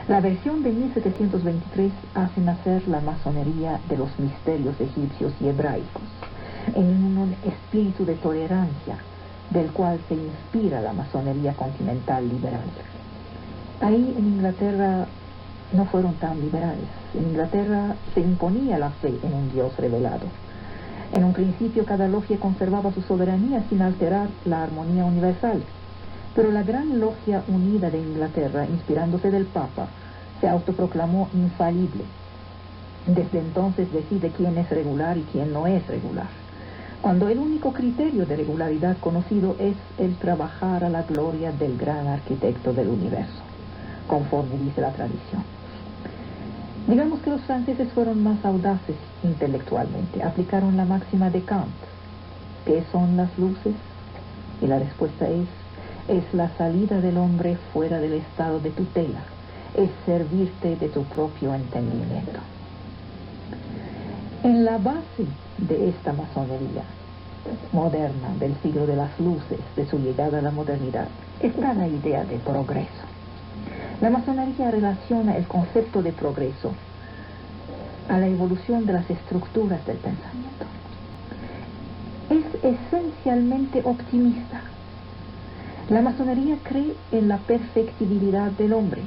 La versión de 1723 hace nacer la masonería de los misterios egipcios y hebraicos, en un espíritu de tolerancia, del cual se inspira la masonería continental liberal. Ahí en Inglaterra no fueron tan liberales. En Inglaterra se imponía la fe en un Dios revelado. En un principio cada logia conservaba su soberanía sin alterar la armonía universal. Pero la Gran Logia Unida de Inglaterra, inspirándose del Papa, se autoproclamó infalible. Desde entonces decide quién es regular y quién no es regular, cuando el único criterio de regularidad conocido es el trabajar a la gloria del gran arquitecto del universo, conforme dice la tradición. Digamos que los franceses fueron más audaces intelectualmente, aplicaron la máxima de Kant. ¿Qué son las luces? Y la respuesta es la salida del hombre fuera del estado de tutela, es servirte de tu propio entendimiento. En la base de esta masonería moderna del siglo de las luces, de su llegada a la modernidad, está la idea de progreso. La masonería relaciona el concepto de progreso a la evolución de las estructuras del pensamiento. Es esencialmente optimista. La masonería cree en la perfectibilidad del hombre.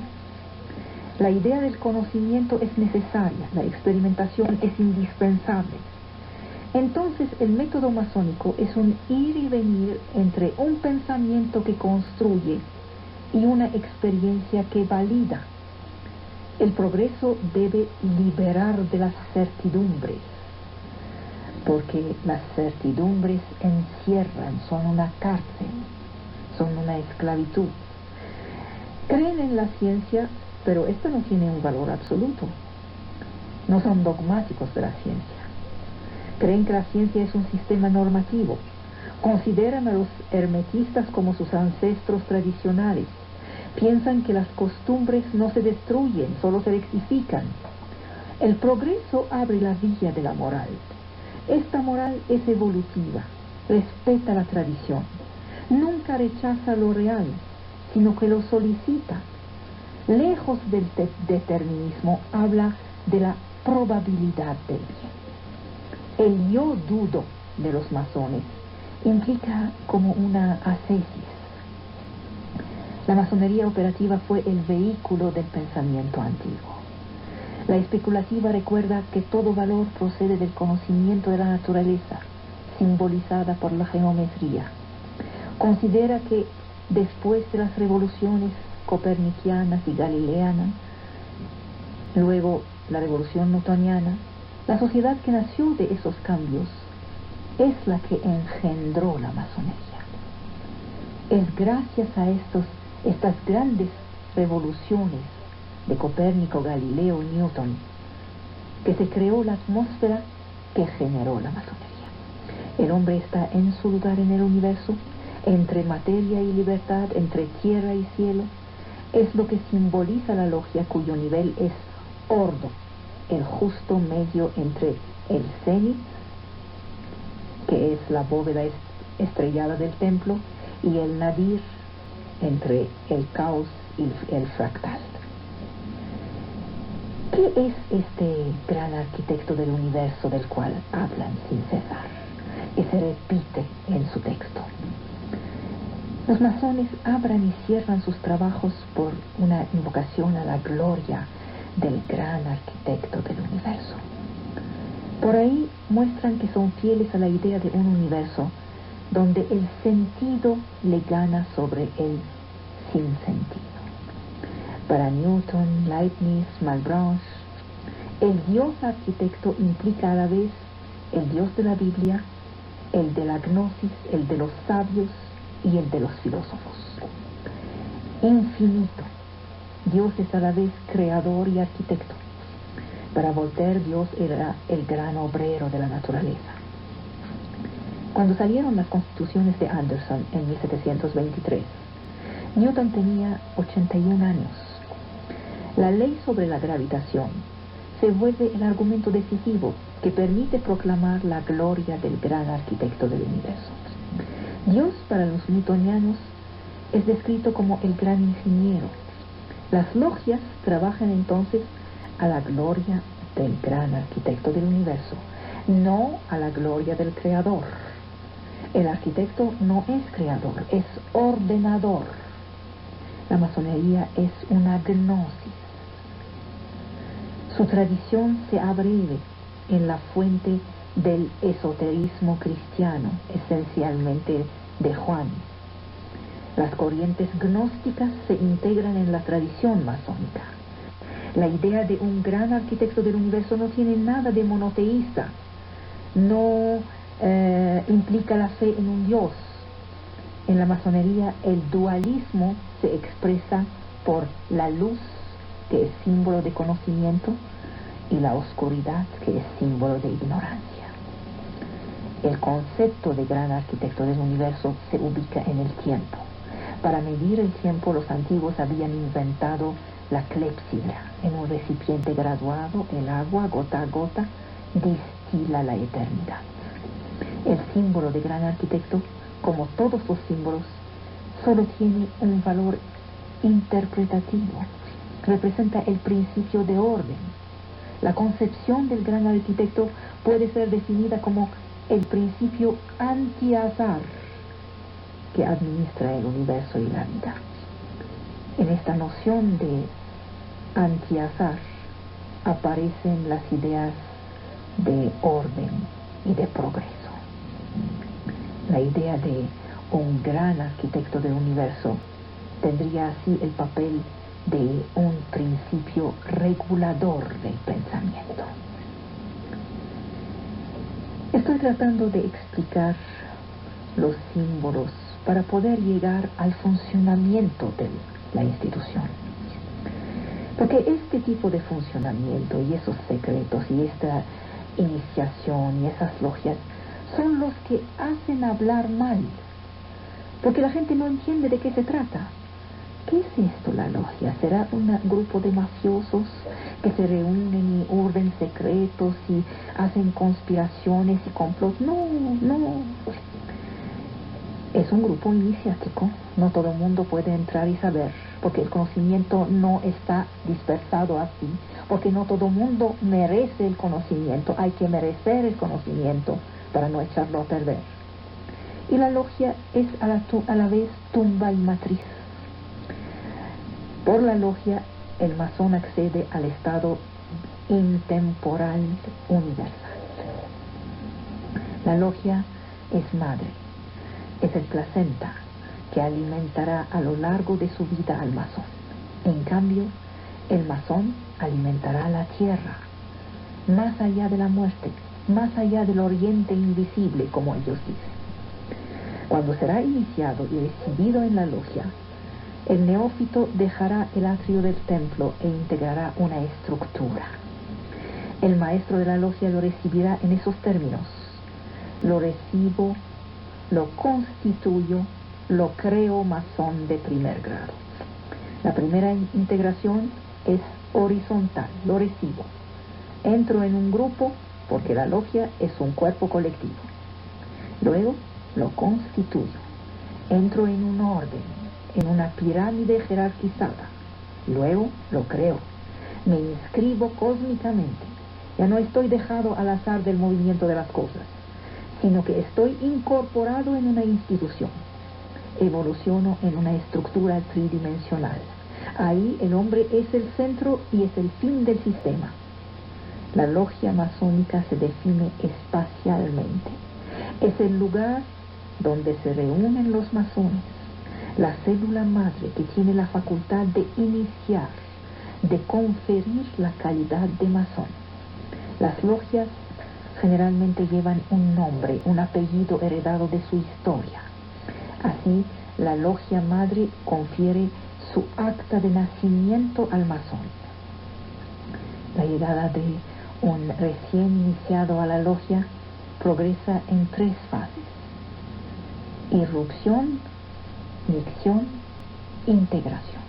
La idea del conocimiento es necesaria, la experimentación es indispensable. Entonces, el método masónico es un ir y venir entre un pensamiento que construye y una experiencia que valida. El progreso debe liberar de las certidumbres, porque las certidumbres encierran, son una cárcel, son una esclavitud. Creen en la ciencia, pero esta no tiene un valor absoluto. No son dogmáticos de la ciencia. Creen que la ciencia es un sistema normativo. Consideran a los hermetistas como sus ancestros tradicionales. Piensan que las costumbres no se destruyen, solo se rectifican. El progreso abre la vía de la moral. Esta moral es evolutiva, respeta la tradición. Nunca rechaza lo real, sino que lo solicita. Lejos del determinismo, habla de la probabilidad del bien. El yo dudo de los masones implica como una ascesis. La masonería operativa fue el vehículo del pensamiento antiguo. La especulativa recuerda que todo valor procede del conocimiento de la naturaleza, simbolizada por la geometría. Considera que después de las revoluciones copernicianas y galileanas, luego la revolución newtoniana, la sociedad que nació de esos cambios es la que engendró la masonería. Es gracias a estas grandes revoluciones de Copérnico, Galileo y Newton que se creó la atmósfera que generó la masonería. El hombre está en su lugar en el universo, entre materia y libertad, entre tierra y cielo. Es lo que simboliza la logia, cuyo nivel es ordo, el justo medio entre el cenit, que es la bóveda estrellada del templo, y el nadir, entre el caos y el fractal. ¿Qué es este gran arquitecto del universo del cual hablan sin cesar, que se repite en su texto? Los masones abran y cierran sus trabajos por una invocación a la gloria del gran arquitecto del universo. Por ahí muestran que son fieles a la idea de un universo donde el sentido le gana sobre el sinsentido. Para Newton, Leibniz, Malebranche, el Dios arquitecto implica a la vez el Dios de la Biblia, el de la gnosis, el de los sabios y el de los filósofos. Infinito. Dios es a la vez creador y arquitecto. Para Voltaire, Dios era el gran obrero de la naturaleza. Cuando salieron las constituciones de Anderson en 1723, Newton tenía 81 años. La ley sobre la gravitación se vuelve el argumento decisivo que permite proclamar la gloria del gran arquitecto del universo. Dios, para los newtonianos, es descrito como el gran ingeniero. Las logias trabajan entonces a la gloria del gran arquitecto del universo, no a la gloria del creador. El arquitecto no es creador, es ordenador. La masonería es una gnosis. Su tradición se abreve en la fuente del esoterismo cristiano, esencialmente de Juan. Las corrientes gnósticas se integran en la tradición masónica. La idea de un gran arquitecto del universo no tiene nada de monoteísta, no implica la fe en un Dios. En la masonería el dualismo se expresa por la luz, que es símbolo de conocimiento, y la oscuridad, que es símbolo de ignorancia. El concepto de gran arquitecto del universo se ubica en el tiempo. Para medir el tiempo, los antiguos habían inventado la clepsidra. En un recipiente graduado, el agua, gota a gota, distila la eternidad. El símbolo de gran arquitecto, como todos los símbolos, solo tiene un valor interpretativo. Representa el principio de orden. La concepción del gran arquitecto puede ser definida como el principio anti-azar que administra el universo y la vida. En esta noción de anti-azar aparecen las ideas de orden y de progreso. La idea de un gran arquitecto del universo tendría así el papel de un principio regulador del pensamiento. Estoy tratando de explicar los símbolos para poder llegar al funcionamiento de la institución. Porque este tipo de funcionamiento y esos secretos y esta iniciación y esas logias son los que hacen hablar mal, porque la gente no entiende de qué se trata. ¿Qué es esto, la logia? ¿Será un grupo de mafiosos que se reúnen y urden secretos y hacen conspiraciones y complots? No. Es un grupo iniciático. No todo el mundo puede entrar y saber, porque el conocimiento no está dispersado así, porque no todo el mundo merece el conocimiento. Hay que merecer el conocimiento para no echarlo a perder. Y la logia es a la vez tumba y matriz. Por la logia, el masón accede al estado intemporal universal. La logia es madre, es el placenta que alimentará a lo largo de su vida al masón. En cambio, el masón alimentará a la tierra, más allá de la muerte, más allá del oriente invisible, como ellos dicen. Cuando será iniciado y recibido en la logia, el neófito dejará el atrio del templo e integrará una estructura. El maestro de la logia lo recibirá en esos términos: lo recibo, lo constituyo, lo creo masón de primer grado. La primera integración es horizontal, lo recibo. Entro en un grupo porque la logia es un cuerpo colectivo. Luego lo constituyo. Entro en un orden, en una pirámide jerarquizada. Luego lo creo. Me inscribo cósmicamente. Ya no estoy dejado al azar del movimiento de las cosas, sino que estoy incorporado en una institución. Evoluciono en una estructura tridimensional. Ahí el hombre es el centro y es el fin del sistema. La logia masónica se define espacialmente. Es el lugar donde se reúnen los masones, la célula madre que tiene la facultad de iniciar, de conferir la calidad de masón. Las logias generalmente llevan un nombre, un apellido heredado de su historia. Así, la logia madre confiere su acta de nacimiento al masón. La llegada de un recién iniciado a la logia progresa en 3 fases: irrupción, micción, integración.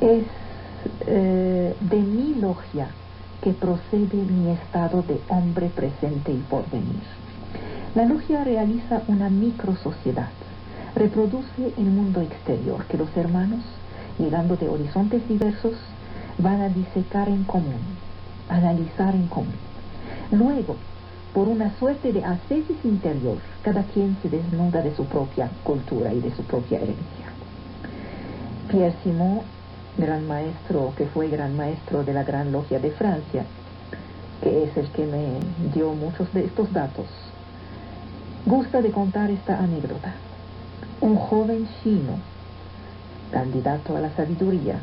Es de mi logia que procede mi estado de hombre presente y porvenir. La logia realiza una microsociedad, reproduce el mundo exterior que los hermanos, llegando de horizontes diversos, van a disecar en común, analizar en común. Luego, por una suerte de ascesis interior, cada quien se desnuda de su propia cultura y de su propia herencia. Pierre Simon, gran maestro, que fue gran maestro de la Gran Logia de Francia, que es el que me dio muchos de estos datos, gusta de contar esta anécdota. Un joven chino, candidato a la sabiduría,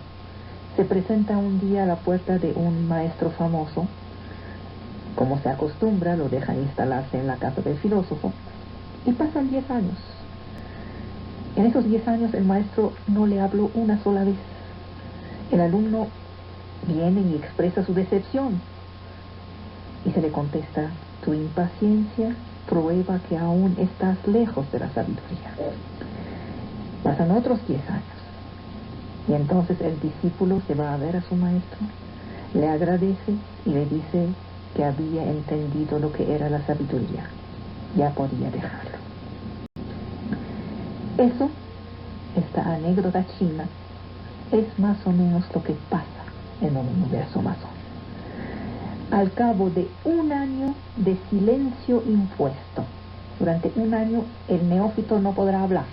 se presenta un día a la puerta de un maestro famoso. Como se acostumbra, lo dejan instalarse en la casa del filósofo y pasan 10 años. En esos 10 años el maestro no le habló una sola vez. El alumno viene y expresa su decepción y se le contesta: tu impaciencia prueba que aún estás lejos de la sabiduría. Pasan otros 10 años y entonces el discípulo se va a ver a su maestro, le agradece y le dice que había entendido lo que era la sabiduría, ya podía dejarlo. Eso, esta anécdota china, es más o menos lo que pasa en el universo masón. Al cabo de un año de silencio impuesto, durante un año el neófito no podrá hablar.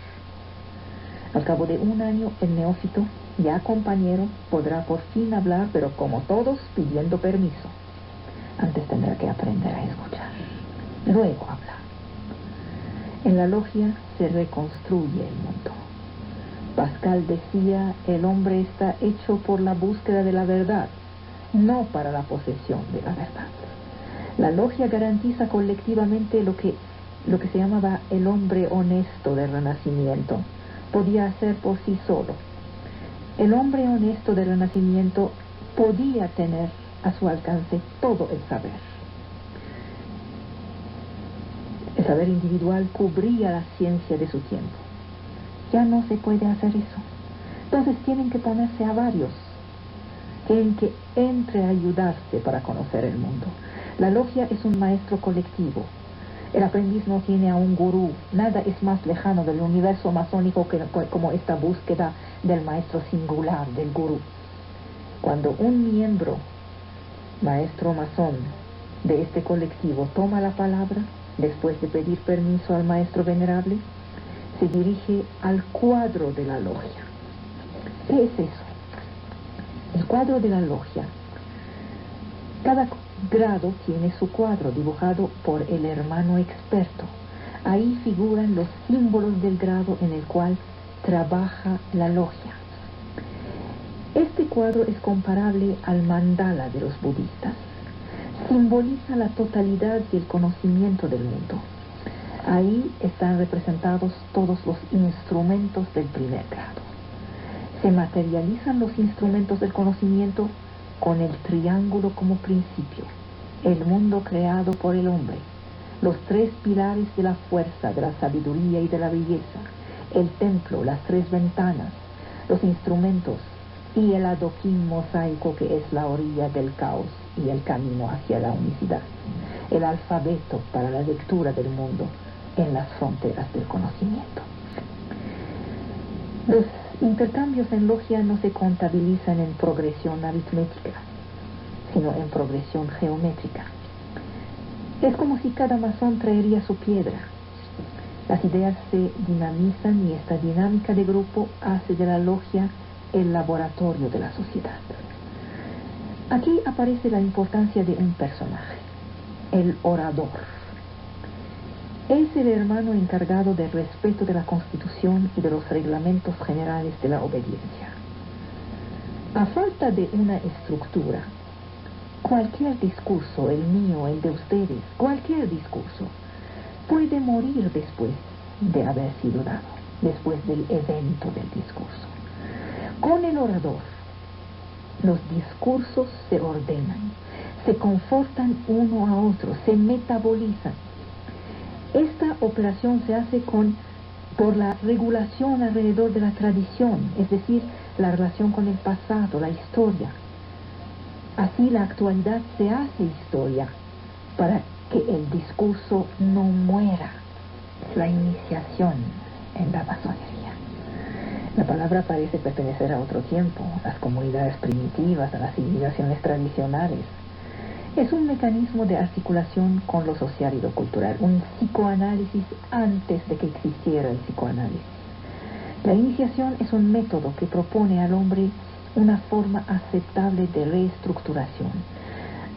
Al cabo de un año el neófito, ya compañero, podrá por fin hablar, pero como todos, pidiendo permiso. Antes tendrá que aprender a escuchar, luego hablar. En la logia se reconstruye el mundo. Pascal decía: el hombre está hecho por la búsqueda de la verdad, no para la posesión de la verdad. La logia garantiza colectivamente lo que se llamaba el hombre honesto del Renacimiento podía hacer por sí solo. El hombre honesto del Renacimiento podía tener a su alcance todo el saber. El saber individual cubría la ciencia de su tiempo. Ya no se puede hacer eso. Entonces tienen que ponerse a varios. Tienen que entreayudarse para conocer el mundo. La logia es un maestro colectivo. El aprendiz no tiene a un gurú. Nada es más lejano del universo masónico como esta búsqueda del maestro singular, del gurú. Cuando un miembro, maestro masón, de este colectivo toma la palabra, después de pedir permiso al maestro venerable, se dirige al cuadro de la logia. ¿Qué es eso? El cuadro de la logia. Cada grado tiene su cuadro dibujado por el hermano experto. Ahí figuran los símbolos del grado en el cual trabaja la logia. Este cuadro es comparable al mandala de los budistas. Simboliza la totalidad y el conocimiento del mundo. Ahí están representados todos los instrumentos del primer grado. Se materializan los instrumentos del conocimiento con el triángulo como principio, el mundo creado por el hombre, los 3 pilares de la fuerza, de la sabiduría y de la belleza, el templo, las 3 ventanas, los instrumentos y el adoquín mosaico que es la orilla del caos y el camino hacia la unicidad, el alfabeto para la lectura del mundo en las fronteras del conocimiento. Los intercambios en logia no se contabilizan en progresión aritmética, sino en progresión geométrica. Es como si cada masón traería su piedra. Las ideas se dinamizan y esta dinámica de grupo hace de la logia el laboratorio de la sociedad. Aquí aparece la importancia de un personaje, el orador. Es el hermano encargado del respeto de la Constitución y de los reglamentos generales de la obediencia. A falta de una estructura, cualquier discurso, el mío, el de ustedes, cualquier discurso, puede morir después de haber sido dado, después del evento del discurso. Con el orador, los discursos se ordenan, se confortan uno a otro, se metabolizan. Esta operación se hace por la regulación alrededor de la tradición, es decir, la relación con el pasado, la historia. Así la actualidad se hace historia para que el discurso no muera. La iniciación en la masonería. La palabra parece pertenecer a otro tiempo, a las comunidades primitivas, a las civilizaciones tradicionales. Es un mecanismo de articulación con lo social y lo cultural, un psicoanálisis antes de que existiera el psicoanálisis. La iniciación es un método que propone al hombre una forma aceptable de reestructuración,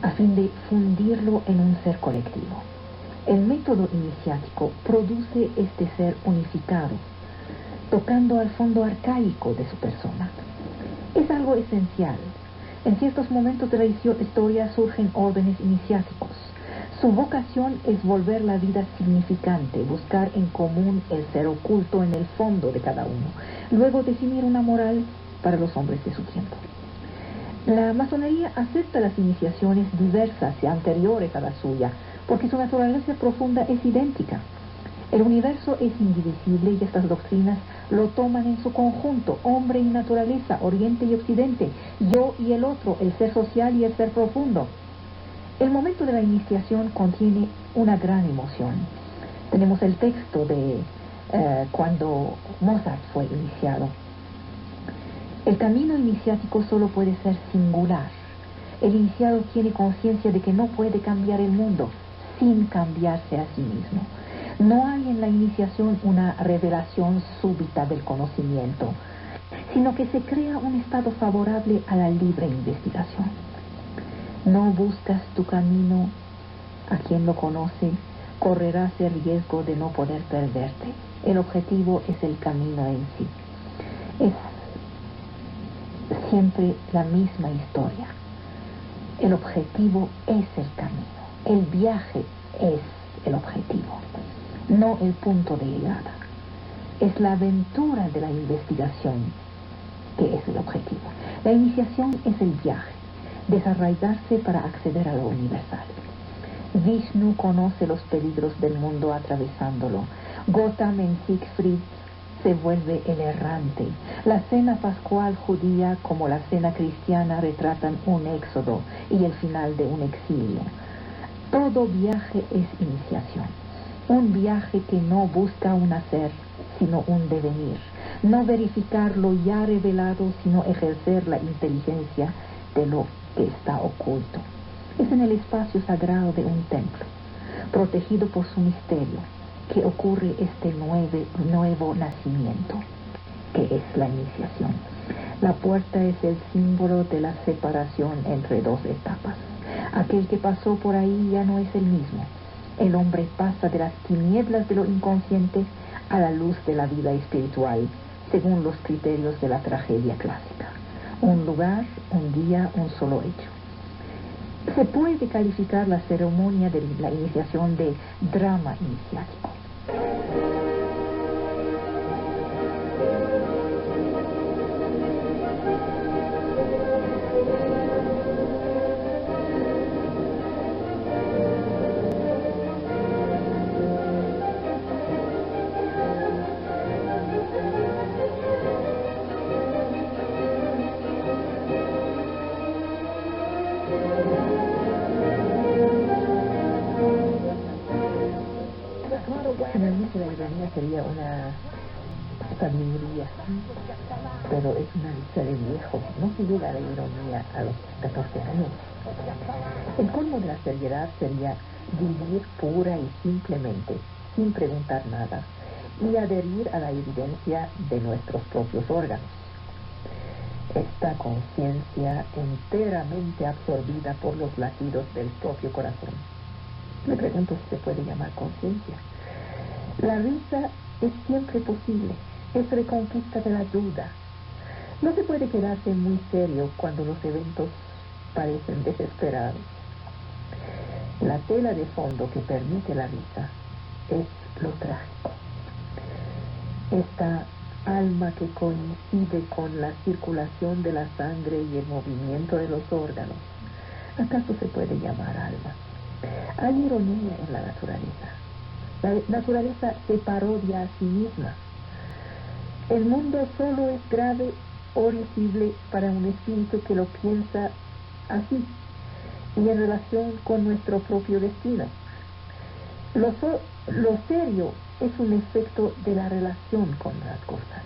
a fin de fundirlo en un ser colectivo. El método iniciático produce este ser unificado, tocando al fondo arcaico de su persona. Es algo esencial. En ciertos momentos de la historia surgen órdenes iniciáticos. Su vocación es volver la vida significante, buscar en común el ser oculto en el fondo de cada uno, luego definir una moral para los hombres de su tiempo. La masonería acepta las iniciaciones diversas y anteriores a la suya, porque su naturaleza profunda es idéntica. El universo es indivisible y estas doctrinas lo toman en su conjunto, hombre y naturaleza, oriente y occidente, yo y el otro, el ser social y el ser profundo. El momento de la iniciación contiene una gran emoción. Tenemos el texto de cuando Mozart fue iniciado. El camino iniciático solo puede ser singular. El iniciado tiene conciencia de que no puede cambiar el mundo sin cambiarse a sí mismo. No hay en la iniciación una revelación súbita del conocimiento, sino que se crea un estado favorable a la libre investigación. No buscas tu camino a quien lo conoce, correrás el riesgo de no poder perderte. El objetivo es el camino en sí. Es siempre la misma historia. El objetivo es el camino. El viaje es el objetivo, no el punto de llegada. Es la aventura de la investigación que es el objetivo. La iniciación es el viaje, desarraigarse para acceder a lo universal. Vishnu conoce los peligros del mundo atravesándolo. Gotham en Siegfried se vuelve el errante. La cena pascual judía como la cena cristiana retratan un éxodo y el final de un exilio. Todo viaje es iniciación. Un viaje que no busca un hacer, sino un devenir. No verificar lo ya revelado, sino ejercer la inteligencia de lo que está oculto. Es en el espacio sagrado de un templo, protegido por su misterio, que ocurre este nuevo nacimiento, que es la iniciación. La puerta es el símbolo de la separación entre dos etapas. Aquel que pasó por ahí ya no es el mismo. El hombre pasa de las tinieblas de lo inconsciente a la luz de la vida espiritual, según los criterios de la tragedia clásica. Un lugar, un día, un solo hecho. Se puede calificar la ceremonia de la iniciación de drama iniciático. Finalmente la ironía sería una sabiduría, pero es una dicha de viejo. No se llega a la ironía a los 14 años. El colmo de la seriedad sería vivir pura y simplemente, sin preguntar nada, y adherir a la evidencia de nuestros propios órganos. Esta conciencia enteramente absorbida por los latidos del propio corazón. Me pregunto si se puede llamar conciencia. La risa es siempre posible, es reconquista de la duda. No se puede quedarse muy serio cuando los eventos parecen desesperados. La tela de fondo que permite la risa es lo trágico. Esta alma que coincide con la circulación de la sangre y el movimiento de los órganos, ¿acaso se puede llamar alma? Hay ironía en la naturaleza. La naturaleza se parodia a sí misma. El mundo solo es grave horrible para un espíritu que lo piensa así y en relación con nuestro propio destino. Lo serio es un efecto de la relación con las cosas.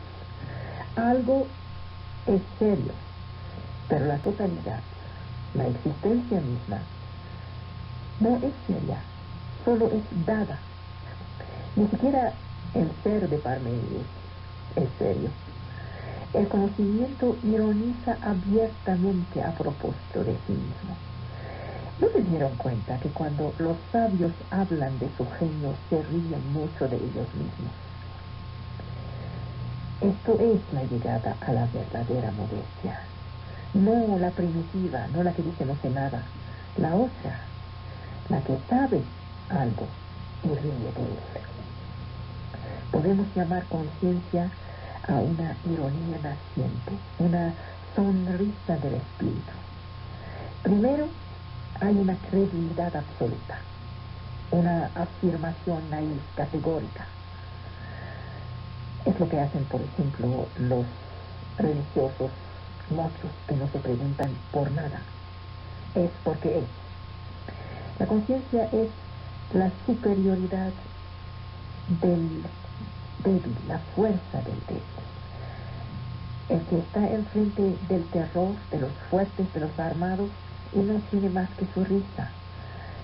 Algo es serio, pero la totalidad, la existencia misma, no es seria, solo es dada. Ni siquiera el ser de Parménides es serio. El conocimiento ironiza abiertamente a propósito de sí mismo. ¿No se dieron cuenta que cuando los sabios hablan de su genio se ríen mucho de ellos mismos? Esto es la llegada a la verdadera modestia. No la primitiva, no la que dice no sé nada. La otra, la que sabe algo y ríe de él. Podemos llamar conciencia a una ironía naciente, una sonrisa del espíritu. Primero, hay una credibilidad absoluta, una afirmación naif, categórica. Es lo que hacen, por ejemplo, los religiosos muchos que no se preguntan por nada. Es porque es. La conciencia es la superioridad del débil, la fuerza del débil. El que está enfrente del terror, de los fuertes, de los armados, y no tiene más que su risa.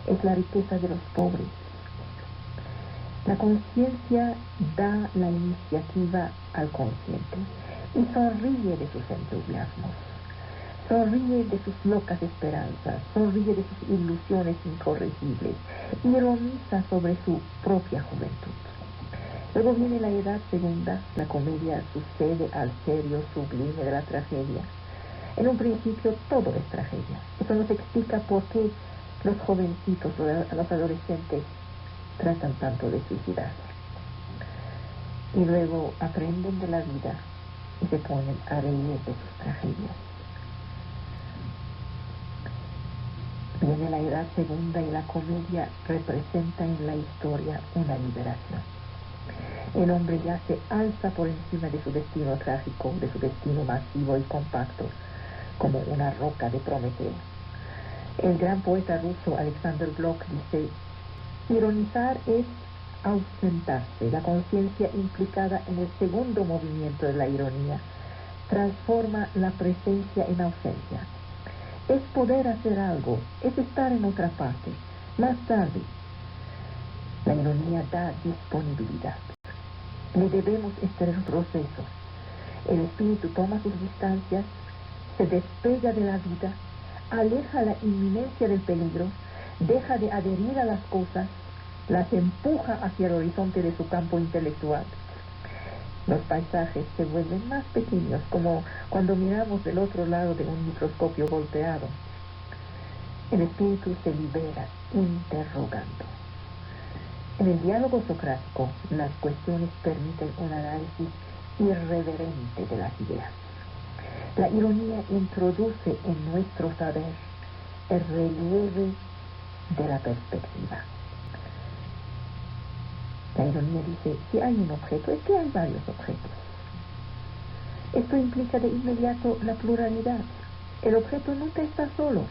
Es la riqueza de los pobres. La conciencia da la iniciativa al consciente y sonríe de sus entusiasmos, sonríe de sus locas esperanzas, sonríe de sus ilusiones incorregibles, ironiza sobre su propia juventud. Luego viene la edad segunda, la comedia sucede al serio sublime de la tragedia. En un principio todo es tragedia. Eso nos explica por qué los jovencitos, los adolescentes, tratan tanto de suicidarse. Y luego aprenden de la vida y se ponen a reír de sus tragedias. Viene la edad segunda y la comedia representa en la historia una liberación. El hombre ya se alza por encima de su destino trágico, de su destino masivo y compacto, como una roca de Prometeo. El gran poeta ruso Alexander Blok dice: ironizar es ausentarse. La conciencia implicada en el segundo movimiento de la ironía transforma la presencia en ausencia. Es poder hacer algo, es estar en otra parte. Más tarde, la ironía da disponibilidad. Le debemos este proceso. El espíritu toma sus distancias, se despega de la vida, aleja la inminencia del peligro, deja de adherir a las cosas, las empuja hacia el horizonte de su campo intelectual. Los paisajes se vuelven más pequeños, como cuando miramos del otro lado de un microscopio golpeado. El espíritu se libera interrogando. En el diálogo socrático, las cuestiones permiten un análisis irreverente de las ideas. La ironía introduce en nuestro saber el relieve de la perspectiva. La ironía dice: si hay un objeto, es que hay varios objetos. Esto implica de inmediato la pluralidad. El objeto nunca está solo.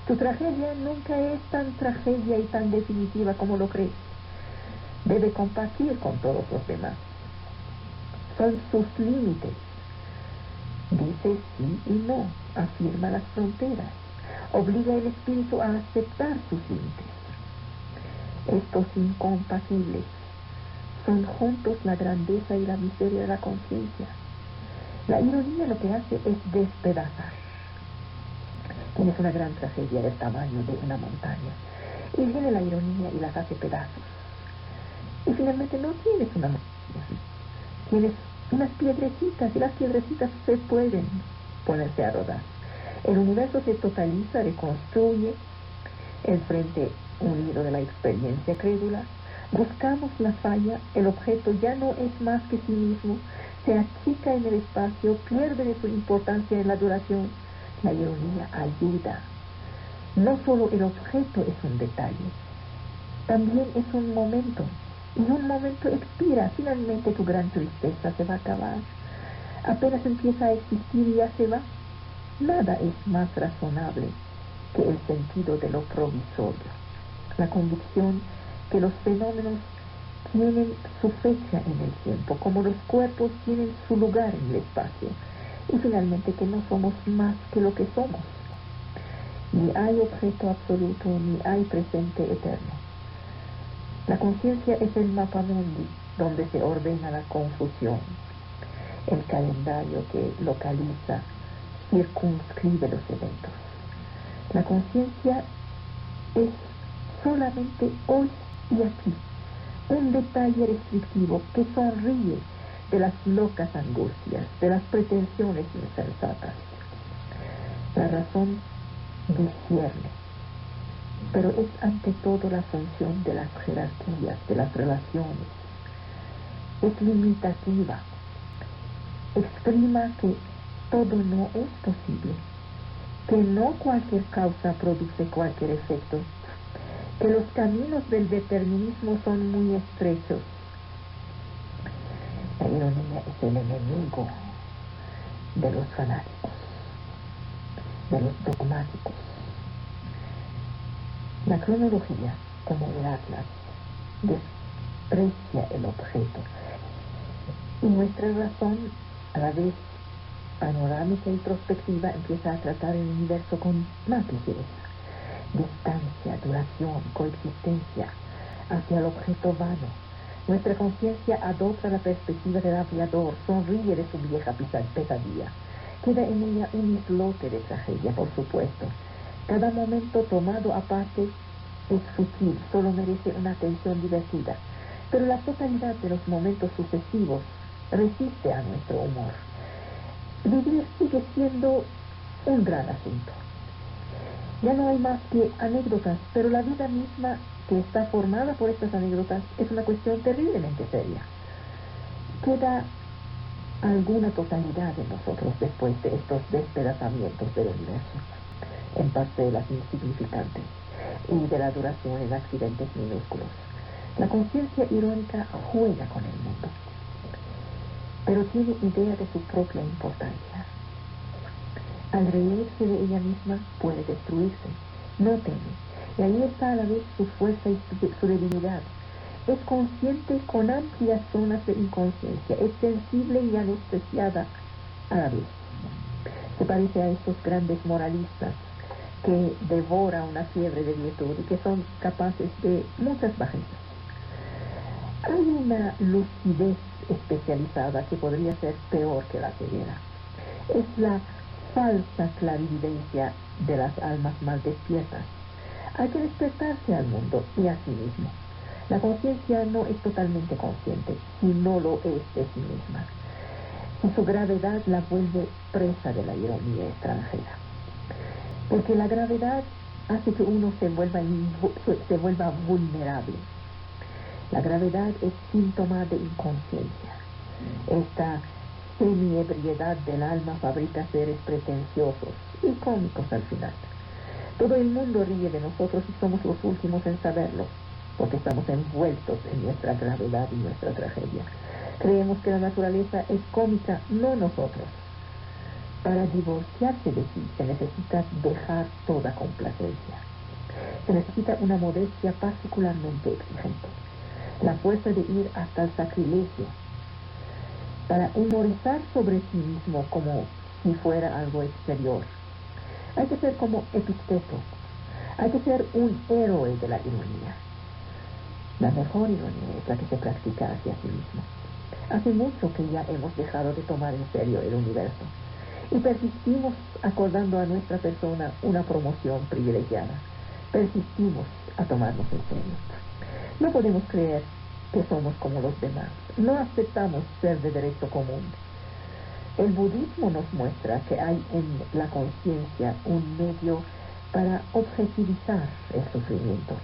Tu tragedia nunca es tan tragedia y tan definitiva como lo crees. Debe compartir con todos los demás. Son sus límites. Dice sí y no, afirma las fronteras, obliga al espíritu a aceptar sus límites. Estos incompatibles son juntos la grandeza y la miseria de la conciencia. La ironía lo que hace es despedazar. Tienes una gran tragedia del tamaño de una montaña y viene la ironía y las hace pedazos. Y finalmente no tienes una montaña, tienes unas piedrecitas, y las piedrecitas se pueden ponerse a rodar. El universo se totaliza, reconstruye el frente unido de la experiencia crédula. Buscamos la falla, el objeto ya no es más que sí mismo, se achica en el espacio, pierde de su importancia en la duración. La ironía ayuda. No solo el objeto es un detalle, también es un momento. Y un momento expira, finalmente tu gran tristeza se va a acabar. Apenas empieza a existir y ya se va. Nada es más razonable que el sentido de lo provisorio, la convicción que los fenómenos tienen su fecha en el tiempo, como los cuerpos tienen su lugar en el espacio, y finalmente que no somos más que lo que somos. Ni hay objeto absoluto, ni hay presente eterno. La conciencia es el mapa mundi donde se ordena la confusión, el calendario que localiza, circunscribe los eventos. La conciencia es solamente hoy y aquí, un detalle restrictivo que sonríe de las locas angustias, de las pretensiones insensatas. La razón discierne, pero es ante todo la función de las jerarquías, de las relaciones. Es limitativa, exprima que todo no es posible, que no cualquier causa produce cualquier efecto, que los caminos del determinismo son muy estrechos. La ironía es el enemigo de los fanáticos, de los dogmáticos. La cronología, como el Atlas, desprecia el objeto, y nuestra razón, a la vez panorámica y prospectiva, empieza a tratar el universo con más ligereza. Distancia, duración, coexistencia hacia el objeto vano. Nuestra conciencia adopta la perspectiva del aviador, sonríe de su vieja pesadilla. Queda en ella un islote de tragedia, por supuesto. Cada momento tomado aparte es fútil, solo merece una atención divertida. Pero la totalidad de los momentos sucesivos resiste a nuestro humor. Vivir sigue siendo un gran asunto. Ya no hay más que anécdotas, pero la vida misma, que está formada por estas anécdotas, es una cuestión terriblemente seria. Queda alguna totalidad en nosotros después de estos despedazamientos del universo, en parcelas insignificantes y de la duración en accidentes minúsculos. La conciencia irónica juega con el mundo, pero tiene idea de su propia importancia. Al reírse de ella misma puede destruirse, no teme, y ahí está a la vez su fuerza y su debilidad. Es consciente con amplias zonas de inconsciencia, es sensible y anestesiada a la vez. Se parece a estos grandes moralistas que devora una fiebre de virtud y que son capaces de muchas bajezas. Hay una lucidez especializada que podría ser peor que la ceguera. Es la falsa clarividencia de las almas más despiertas. Hay que despertarse al mundo y a sí mismo. La conciencia no es totalmente consciente si no lo es de sí misma. Y su gravedad la vuelve presa de la ironía extranjera. Porque la gravedad hace que uno se vuelva vulnerable. La gravedad es síntoma de inconsciencia. Esta semiebriedad del alma fabrica seres pretenciosos y cómicos al final. Todo el mundo ríe de nosotros y somos los últimos en saberlo, porque estamos envueltos en nuestra gravedad y nuestra tragedia. Creemos que la naturaleza es cómica, no nosotros. Para divorciarse de sí se necesita dejar toda complacencia. Se necesita una modestia particularmente exigente, la fuerza de ir hasta el sacrilegio, para humorizar sobre sí mismo como si fuera algo exterior. Hay que ser como Epicteto, hay que ser un héroe de la ironía. La mejor ironía es la que se practica hacia sí mismo. Hace mucho que ya hemos dejado de tomar en serio el universo y persistimos acordando a nuestra persona una promoción privilegiada. Persistimos a tomarnos en serio. No podemos creer que somos como los demás. No aceptamos ser de derecho común. El budismo nos muestra que hay en la conciencia un medio para objetivizar el sufrimiento.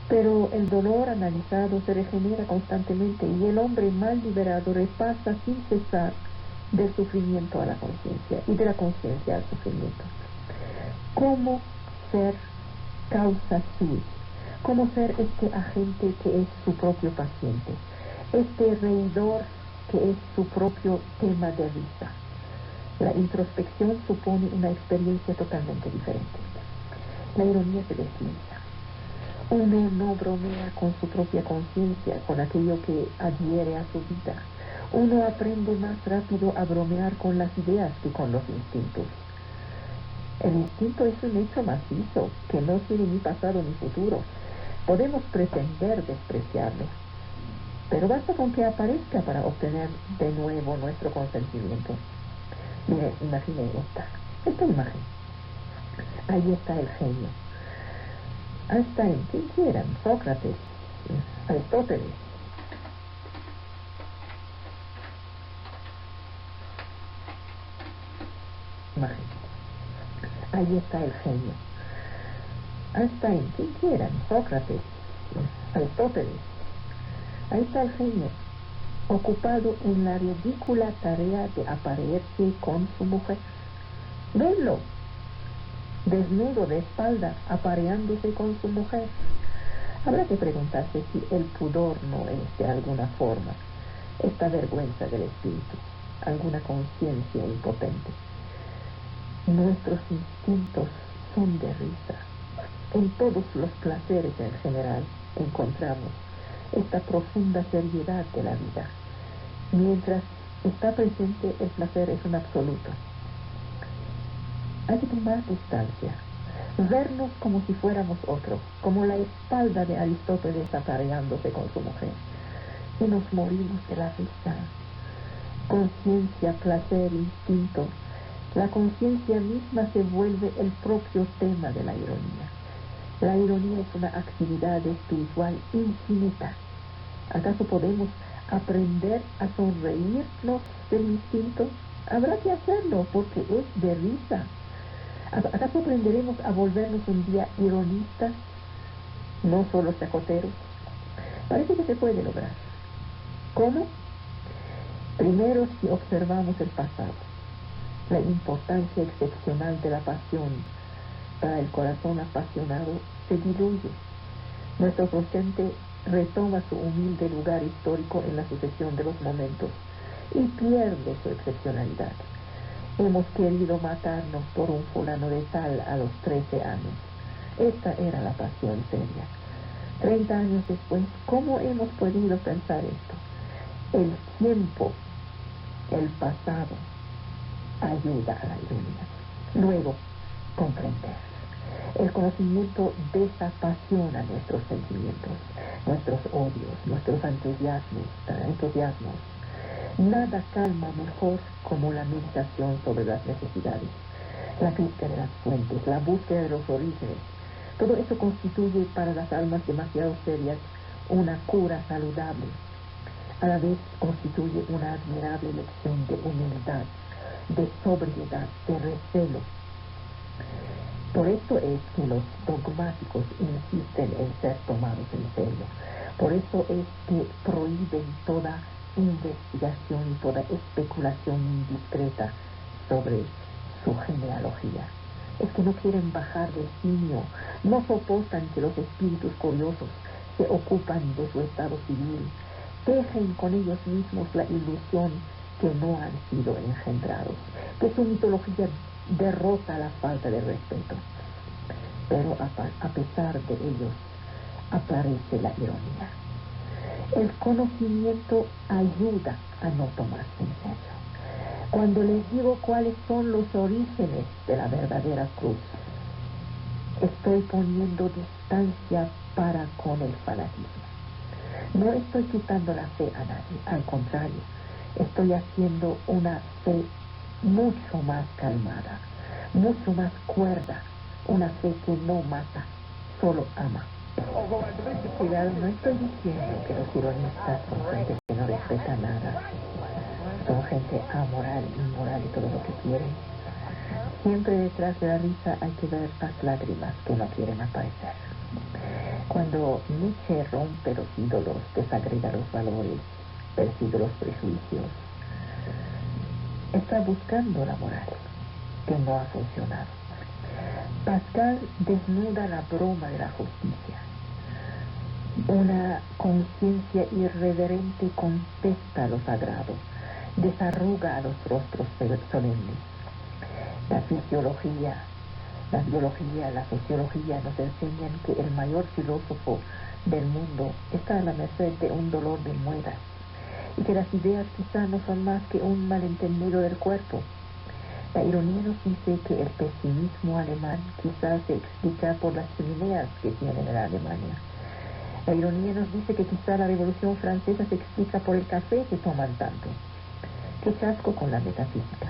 Pero el dolor analizado se regenera constantemente y el hombre mal liberado repasa sin cesar del sufrimiento a la conciencia y de la conciencia al sufrimiento. ¿Cómo ser causa sui? ¿Cómo ser este agente que es su propio paciente? Este reidor que es su propio tema de risa. La introspección supone una experiencia totalmente diferente. La ironía se desliza. Uno no bromea con su propia conciencia, con aquello que adhiere a su vida. Uno aprende más rápido a bromear con las ideas que con los instintos. El instinto es un hecho macizo que no tiene ni pasado ni futuro. Podemos pretender despreciarlo, pero basta con que aparezca para obtener de nuevo nuestro consentimiento. Mire, imagine esta imagen. Ahí está el genio. Einstein, quien quieran, Sócrates, Aristóteles. Imagen. Ahí está el genio. Einstein, quien quieran, Sócrates, Aristóteles. Ahí está el genio, ocupado en la ridícula tarea de aparearse con su mujer. Venlo, desnudo de espalda, apareándose con su mujer. Habrá que preguntarse si el pudor no es, de alguna forma, esta vergüenza del espíritu, alguna conciencia impotente. Nuestros instintos son de risa. En todos los placeres en general encontramos esta profunda seriedad de la vida. Mientras está presente, el placer es un absoluto. Hay que tomar distancia, vernos como si fuéramos otro, como la espalda de Aristóteles apareándose con su mujer. Y nos morimos de la risa. Conciencia, placer, instinto. La conciencia misma se vuelve el propio tema de la ironía. La ironía es una actividad espiritual infinita. ¿Acaso podemos aprender a sonreírnos del instinto? Habrá que hacerlo porque es de risa. ¿Acaso aprenderemos a volvernos un día ironistas, no solo chacoteros? Parece que se puede lograr. ¿Cómo? Primero, si observamos el pasado, la importancia excepcional de la pasión para el corazón apasionado se diluye. Nuestro presente retoma su humilde lugar histórico en la sucesión de los momentos y pierde su excepcionalidad. Hemos querido matarnos por un fulano de tal a los 13 años. Esta era la pasión seria. 30 años después, ¿cómo hemos podido pensar esto? El tiempo, el pasado, ayuda a la ironía. Luego, comprender. El conocimiento desapasiona nuestros sentimientos, nuestros odios, nuestros entusiasmos. Nada calma mejor como la meditación sobre las necesidades, la crítica de las fuentes, la búsqueda de los orígenes. Todo eso constituye para las almas demasiado serias una cura saludable. A la vez constituye una admirable lección de humildad, de sobriedad, de recelo. Por esto es que los dogmáticos insisten en ser tomados en serio. Por eso es que prohíben toda investigación y toda especulación indiscreta sobre su genealogía. Es que no quieren bajar del simio, no soportan que los espíritus curiosos se ocupan de su estado civil, tejen con ellos mismos la ilusión que no han sido engendrados, que su mitología derrota la falta de respeto. Pero a pesar de ellos, aparece la ironía. El conocimiento ayuda a no tomarse en serio. Cuando les digo cuáles son los orígenes de la verdadera cruz, estoy poniendo distancia para con el fanatismo. No estoy quitando la fe a nadie, al contrario, estoy haciendo una fe mucho más calmada, mucho más cuerda, una fe que no mata, solo ama. Cuidado, no estoy diciendo que los ironistas son gente que no respeta nada, son gente amoral, inmoral y todo lo que quieren. Siempre detrás de la risa hay que ver las lágrimas que no quieren aparecer. Cuando Nietzsche rompe los ídolos, desagrega los valores, persigue los prejuicios, está buscando la moral, que no ha funcionado. Pascal desnuda la broma de la justicia. Una conciencia irreverente contesta lo sagrado, desarruga a los rostros solemnes. La fisiología, la biología, la sociología nos enseñan que el mayor filósofo del mundo está a la merced de un dolor de muelas y que las ideas quizá no son más que un malentendido del cuerpo. La ironía nos dice que el pesimismo alemán quizás se explica por las chimeneas que tienen en Alemania. La ironía nos dice que quizá la Revolución Francesa se explica por el café que toman tanto. ¡Qué chasco con la metafísica!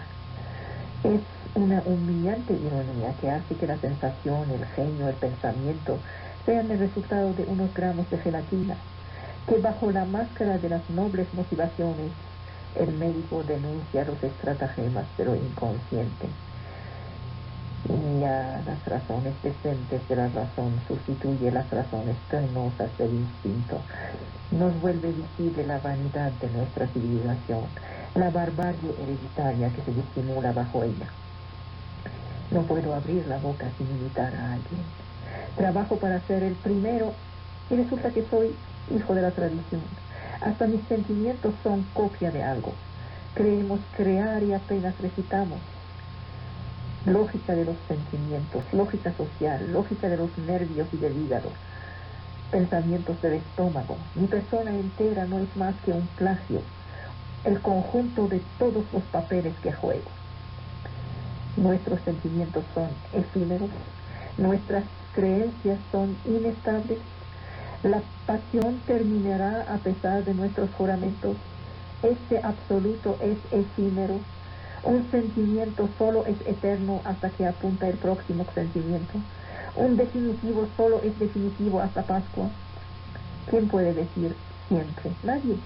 Es una humillante ironía que hace que la sensación, el genio, el pensamiento sean el resultado de unos gramos de gelatina, que bajo la máscara de las nobles motivaciones el médico denuncia los estratagemas de lo inconsciente. Y a las razones decentes de la razón sustituye las razones penosas del instinto. Nos vuelve visible la vanidad de nuestra civilización, la barbarie hereditaria que se disimula bajo ella. No puedo abrir la boca sin imitar a alguien. Trabajo para ser el primero y resulta que soy hijo de la tradición. Hasta mis sentimientos son copia de algo. Creemos crear y apenas recitamos. Lógica de los sentimientos, lógica social, lógica de los nervios y del hígado, pensamientos del estómago. Mi persona entera no es más que un plagio, el conjunto de todos los papeles que juego. Nuestros sentimientos son efímeros, nuestras creencias son inestables, la pasión terminará a pesar de nuestros juramentos, este absoluto es efímero. Un sentimiento solo es eterno hasta que apunta el próximo sentimiento. Un definitivo solo es definitivo hasta Pascua. ¿Quién puede decir siempre? Nadie.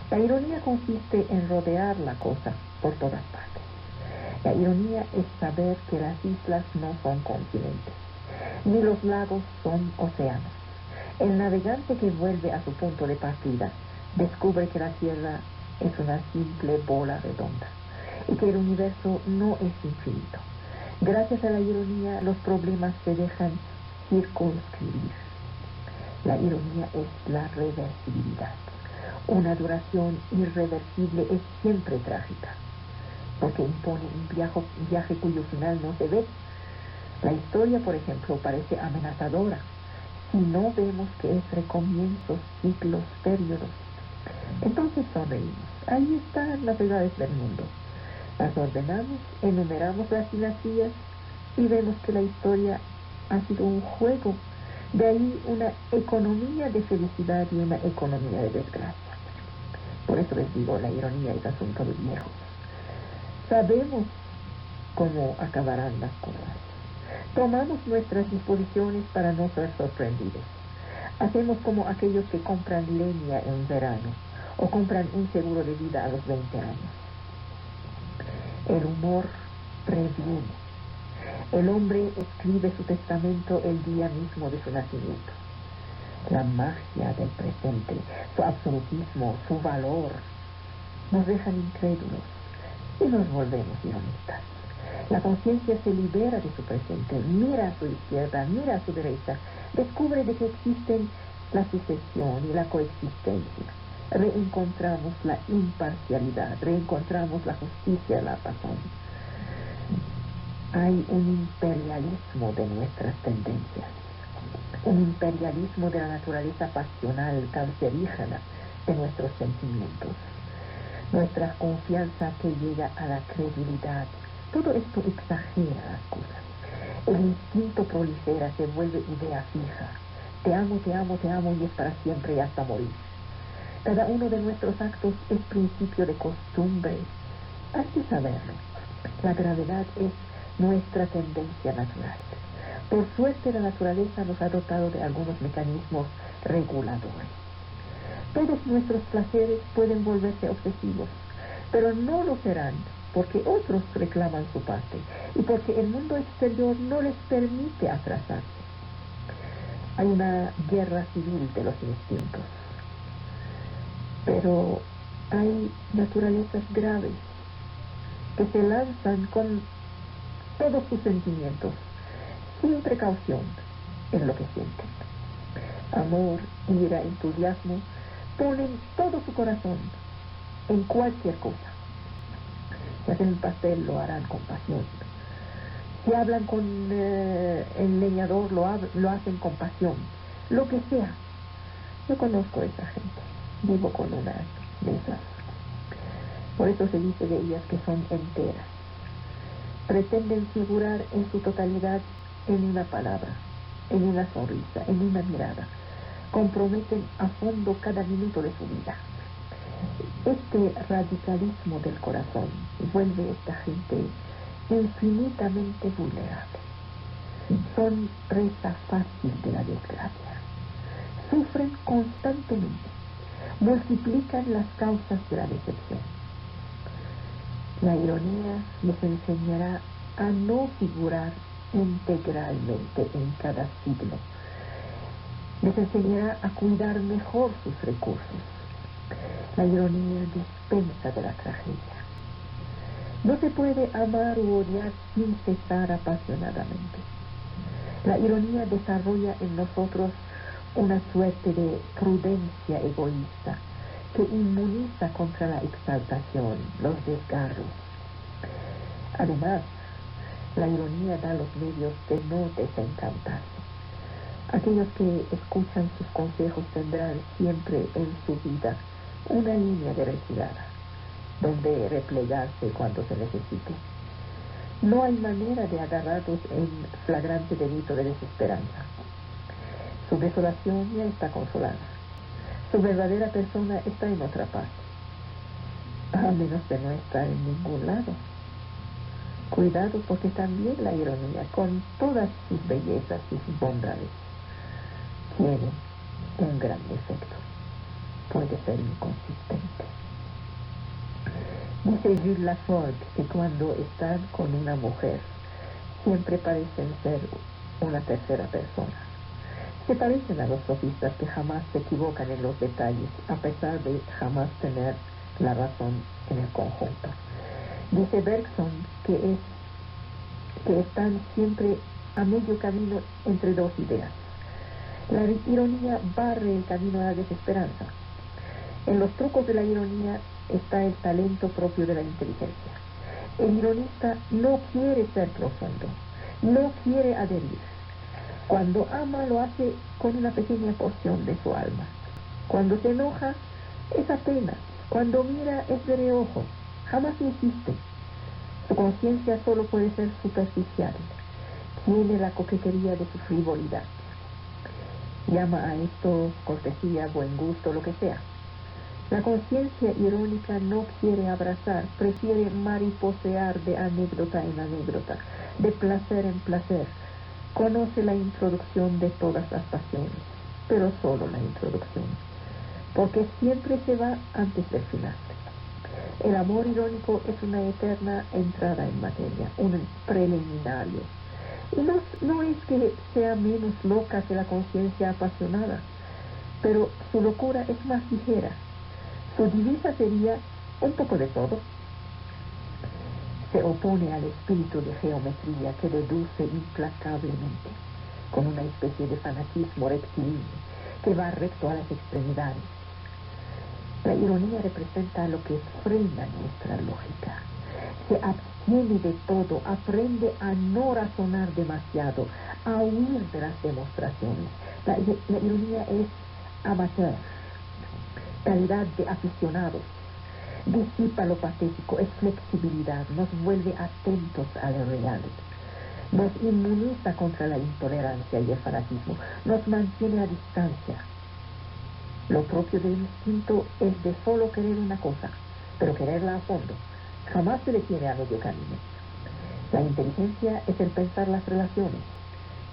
La ironía consiste en rodear la cosa por todas partes. La ironía es saber que las islas no son continentes, ni los lagos son océanos. El navegante que vuelve a su punto de partida descubre que la Tierra es una simple bola redonda y que el universo no es infinito. Gracias a la ironía, los problemas se dejan circunscribir. La ironía es la reversibilidad. Una duración irreversible es siempre trágica, porque impone un viaje cuyo final no se ve. La historia, por ejemplo, parece amenazadora si no vemos que es recomienzos, ciclos, periodos. Entonces sonreímos. Ahí están las edades del mundo. Las ordenamos, enumeramos las dinastías y vemos que la historia ha sido un juego. De ahí una economía de felicidad y una economía de desgracia. Por eso les digo, la ironía es asunto de viejos. Sabemos cómo acabarán las cosas. Tomamos nuestras disposiciones para no ser sorprendidos. Hacemos como aquellos que compran leña en verano o compran un seguro de vida a los 20 años. El humor previene. El hombre escribe su testamento el día mismo de su nacimiento. La magia del presente, su absolutismo, su valor, nos dejan incrédulos y nos volvemos ironistas. La conciencia se libera de su presente, mira a su izquierda, mira a su derecha, descubre de que existen la sucesión y la coexistencia. Reencontramos la imparcialidad, reencontramos la justicia, la razón. Hay un imperialismo de nuestras tendencias, un imperialismo de la naturaleza pasional, cancerígena de nuestros sentimientos, nuestra confianza que llega a la credulidad. Todo esto exagera las cosas. El instinto prolifera, se vuelve idea fija. Te amo, te amo, te amo y es para siempre y hasta morir. Cada uno de nuestros actos es principio de costumbre. Hay que saberlo. La gravedad es nuestra tendencia natural. Por suerte la naturaleza nos ha dotado de algunos mecanismos reguladores. Todos nuestros placeres pueden volverse obsesivos, pero no lo serán porque otros reclaman su parte y porque el mundo exterior no les permite atrasarse. Hay una guerra civil de los instintos, pero hay naturalezas graves que se lanzan con todos sus sentimientos, sin precaución, en lo que sienten. amor, ira, entusiasmo, ponen todo su corazón en cualquier cosa. Si hacen un pastel, lo harán con pasión. Si hablan con el leñador, lo hacen con pasión. Lo que sea. Yo conozco a esa gente. Vivo con una de esas. Por eso se dice de ellas que son enteras. Pretenden figurar en su totalidad en una palabra, en una sonrisa, en una mirada. Comprometen a fondo cada minuto de su vida. Este radicalismo del corazón vuelve a esta gente infinitamente vulnerable. Son presa fácil de la desgracia. Sufren constantemente. Multiplican las causas de la decepción. La ironía les enseñará a no figurar integralmente en cada signo. Les enseñará a cuidar mejor sus recursos. La ironía dispensa de la tragedia. No se puede amar u odiar sin cesar apasionadamente. La ironía desarrolla en nosotros una suerte de prudencia egoísta que inmuniza contra la exaltación, los desgarros. Además, la ironía da los medios de no desencantarse. Aquellos que escuchan sus consejos tendrán siempre en su vida una línea de retirada, donde replegarse cuando se necesite. No hay manera de agarrarlos en flagrante delito de desesperanza. Su desolación ya está consolada. Su verdadera persona está en otra parte, a menos de no estar en ningún lado. Cuidado, porque también la ironía, con todas sus bellezas y sus bondades, tiene un gran defecto. Puede ser inconsistente. Dice Jules Lafort que cuando están con una mujer, siempre parecen ser una tercera persona. Se parecen a los sofistas que jamás se equivocan en los detalles, a pesar de jamás tener la razón en el conjunto. Dice Bergson que están siempre a medio camino entre dos ideas. La ironía barre el camino a la desesperanza. En los trucos de la ironía está el talento propio de la inteligencia. El ironista no quiere ser profundo, no quiere adherir. Cuando ama lo hace con una pequeña porción de su alma. Cuando se enoja es apenas. Cuando mira es de reojo. Jamás insiste. Su conciencia solo puede ser superficial. Tiene la coquetería de su frivolidad. Llama a esto cortesía, buen gusto, lo que sea. La conciencia irónica no quiere abrazar, prefiere mariposear de anécdota en anécdota, de placer en placer. Conoce la introducción de todas las pasiones, pero solo la introducción, porque siempre se va antes del final. El amor irónico es una eterna entrada en materia, un preliminario. Y no es que sea menos loca que la conciencia apasionada, pero su locura es más ligera. Su divisa sería un poco de todo. Se opone al espíritu de geometría que deduce implacablemente, con una especie de fanatismo rectilíneo que va recto a las extremidades. La ironía representa lo que frena nuestra lógica. Se abstiene de todo, aprende a no razonar demasiado, a huir de las demostraciones. La ironía es amateur, calidad de aficionados. Disipa lo patético, es flexibilidad, nos vuelve atentos a lo real, nos inmuniza contra la intolerancia y el fanatismo, nos mantiene a distancia. Lo propio del instinto es de solo querer una cosa, pero quererla a fondo. Jamás se detiene a medio camino. La inteligencia es el pensar las relaciones.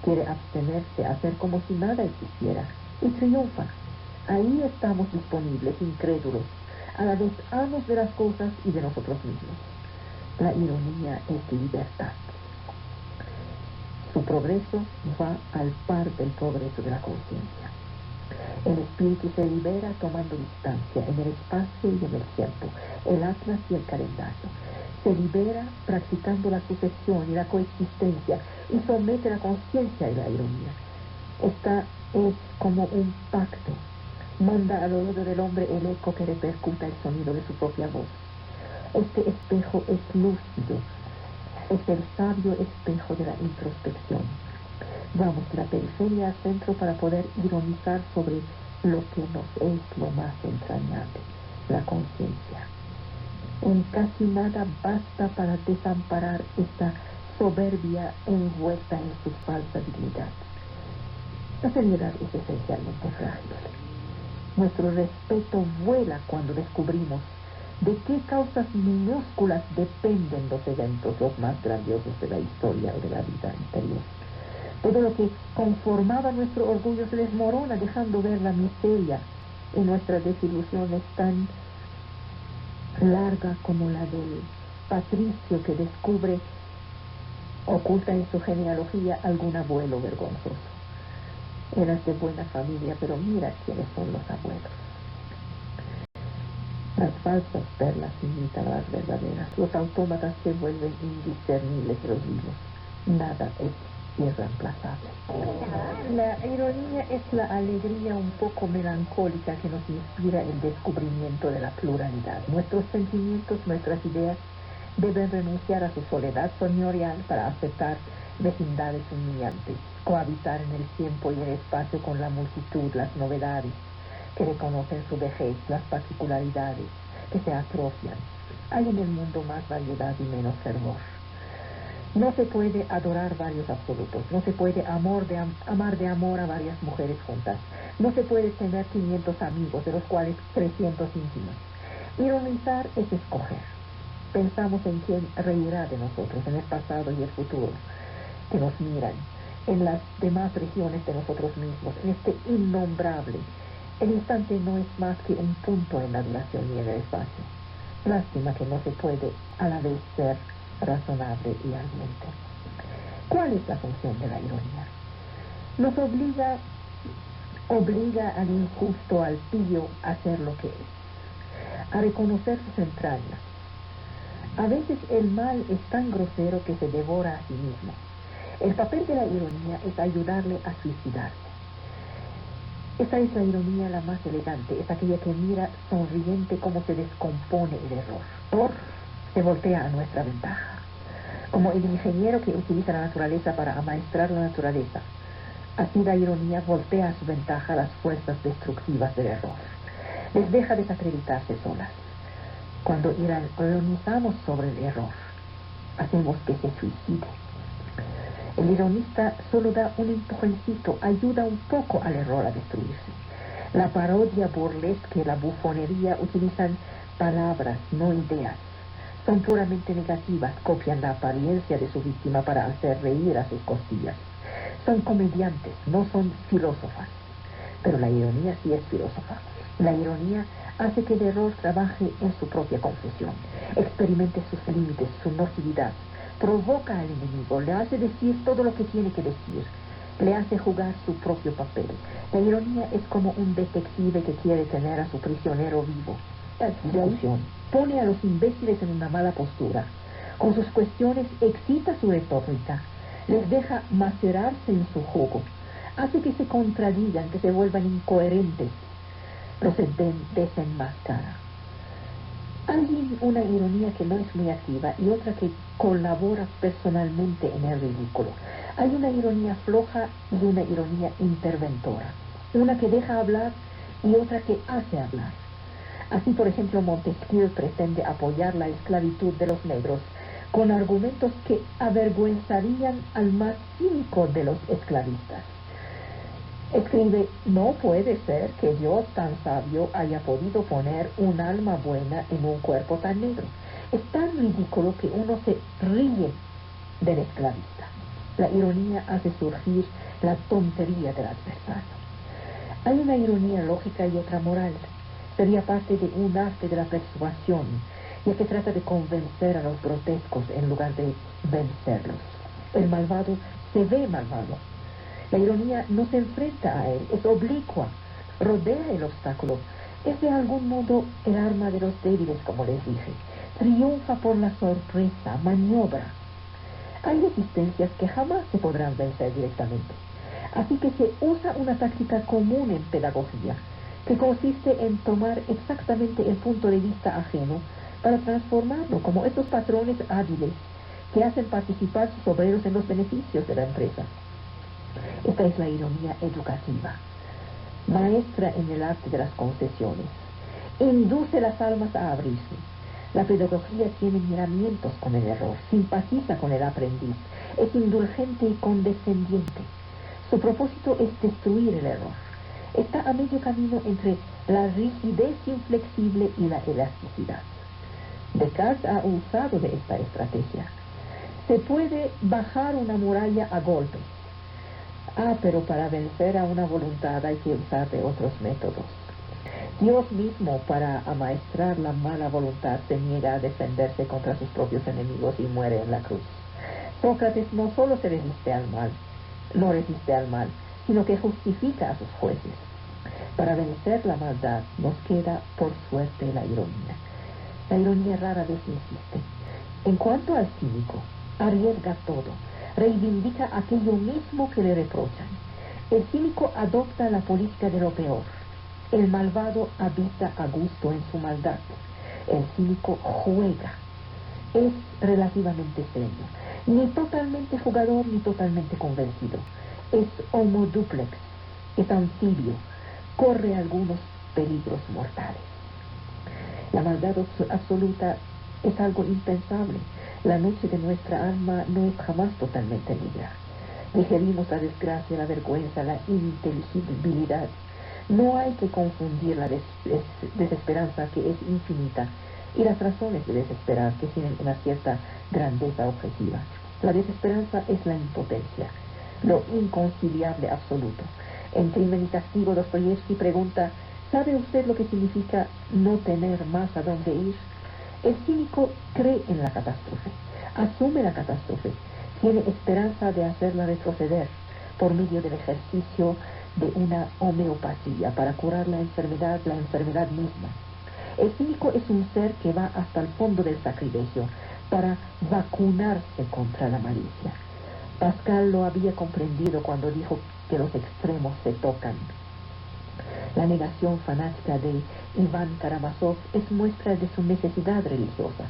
Quiere abstenerse, hacer como si nada existiera, y triunfa. Ahí estamos disponibles, incrédulos, a la vez amos de las cosas y de nosotros mismos. La ironía es libertad. Su progreso va al par del progreso de la conciencia. El espíritu se libera tomando distancia en el espacio y en el tiempo, el atlas y el calendario. Se libera practicando la sucesión y la coexistencia y somete la conciencia y la ironía. Esta es como un pacto. Manda al oído del hombre el eco que repercuta el sonido de su propia voz. Este espejo es lúcido, es el sabio espejo de la introspección. Vamos de la periferia al centro para poder ironizar sobre lo que nos es lo más entrañable, la conciencia. En casi nada basta para desamparar esta soberbia envuelta en su falsa dignidad. La seriedad es esencialmente frágil. Nuestro respeto vuela cuando descubrimos de qué causas minúsculas dependen los eventos los más grandiosos de la historia o de la vida interior. Todo lo que conformaba nuestro orgullo se desmorona, dejando ver la miseria, y nuestra desilusión es tan larga como la del patricio que descubre, oculta en su genealogía, algún abuelo vergonzoso. Eras de buena familia, pero mira quiénes son los abuelos. Las falsas perlas imitan a las verdaderas. Los autómatas se vuelven indiscernibles de los vivos. Nada es irreemplazable. La ironía es la alegría un poco melancólica que nos inspira el descubrimiento de la pluralidad. Nuestros sentimientos, nuestras ideas deben renunciar a su soledad señorial para aceptar vecindades humillantes, cohabitar en el tiempo y el espacio con la multitud, las novedades que reconocen su vejez, las particularidades que se atrofian. Hay en el mundo más variedad y menos fervor. No se puede adorar varios absolutos, no se puede amar de amor a varias mujeres juntas, no se puede tener 500 amigos, de los cuales 300 íntimos. Ironizar es escoger. Pensamos en quién reirá de nosotros, en el pasado y el futuro, que nos miran, en las demás regiones de nosotros mismos, en este innombrable. El instante no es más que un punto en la duración y en el espacio. Lástima que no se puede a la vez ser razonable y ardiente. ¿Cuál es la función de la ironía? Nos obliga al injusto, al pillo, a ser lo que es, a reconocer sus entrañas. A veces el mal es tan grosero que se devora a sí mismo. El papel de la ironía es ayudarle a suicidarse. Esta es la ironía la más elegante, es aquella que mira sonriente cómo se descompone el error. Se voltea a nuestra ventaja. Como el ingeniero que utiliza la naturaleza para amaestrar la naturaleza, así la ironía voltea a su ventaja las fuerzas destructivas del error. Les deja desacreditarse solas. Cuando ironizamos sobre el error, hacemos que se suicide. El ironista solo da un empujoncito, ayuda un poco al error a destruirse. La parodia burlesca y la bufonería utilizan palabras, no ideas. Son puramente negativas, copian la apariencia de su víctima para hacer reír a sus costillas. Son comediantes, no son filósofas. Pero la ironía sí es filósofa. La ironía hace que el error trabaje en su propia confusión, experimente sus límites, su nocividad. Provoca al enemigo, le hace decir todo lo que tiene que decir, le hace jugar su propio papel. La ironía es como un detective que quiere tener a su prisionero vivo. La discusión pone a los imbéciles en una mala postura. Con sus cuestiones excita su retórica, les deja macerarse en su jugo, hace que se contradigan, que se vuelvan incoherentes, los desenmascara. Hay una ironía que no es muy activa y otra que colabora personalmente en el ridículo. Hay una ironía floja y una ironía interventora. Una que deja hablar y otra que hace hablar. Así, por ejemplo, Montesquieu pretende apoyar la esclavitud de los negros con argumentos que avergüenzarían al más cínico de los esclavistas. Escribe: no puede ser que yo, tan sabio, haya podido poner un alma buena en un cuerpo tan negro. Es tan ridículo que uno se ríe del esclavista. La ironía hace surgir la tontería del adversario. Hay una ironía lógica y otra moral. Sería parte de un arte de la persuasión, ya que trata de convencer a los grotescos en lugar de vencerlos. El malvado se ve malvado. La ironía no se enfrenta a él, es oblicua, rodea el obstáculo. Es de algún modo el arma de los débiles, como les dije. Triunfa por la sorpresa, maniobra. Hay resistencias que jamás se podrán vencer directamente. Así que se usa una táctica común en pedagogía, que consiste en tomar exactamente el punto de vista ajeno para transformarlo, como estos patrones hábiles que hacen participar sus obreros en los beneficios de la empresa. Esta es la ironía educativa, maestra en el arte de las concesiones. Induce las almas a abrirse. La pedagogía tiene miramientos con el error, simpatiza con el aprendiz, es indulgente y condescendiente. Su propósito es destruir el error. Está a medio camino entre la rigidez inflexible y la elasticidad. Descartes ha usado de esta estrategia. Se puede bajar una muralla a golpes. Pero para vencer a una voluntad hay que usar de otros métodos. Dios mismo, para amaestrar la mala voluntad, se niega a defenderse contra sus propios enemigos y muere en la cruz. Sócrates no solo no resiste al mal, sino que justifica a sus jueces. Para vencer la maldad nos queda, por suerte, la ironía. La ironía rara vez insiste. En cuanto al cínico, arriesga todo, reivindica aquello mismo que le reprochan. El cínico adopta la política de lo peor. El malvado habita a gusto en su maldad. El cínico juega. Es relativamente serio. Ni totalmente jugador, ni totalmente convencido. Es homo duplex. Es anfibio. Corre algunos peligros mortales. La maldad absoluta es algo impensable. La noche de nuestra alma no es jamás totalmente negra. Digerimos la desgracia, la vergüenza, la ininteligibilidad. No hay que confundir la desesperanza, que es infinita, y las razones de desesperar, que tienen una cierta grandeza objetiva. La desesperanza es la impotencia, lo inconciliable absoluto. En Crimen y Castigo, Dostoyevsky pregunta: ¿sabe usted lo que significa no tener más a dónde ir? El cínico cree en la catástrofe, asume la catástrofe, tiene esperanza de hacerla retroceder por medio del ejercicio de una homeopatía para curar la enfermedad misma. El cínico es un ser que va hasta el fondo del sacrilegio para vacunarse contra la malicia. Pascal lo había comprendido cuando dijo que los extremos se tocan. La negación fanática de Iván Karamazov es muestra de su necesidad religiosa.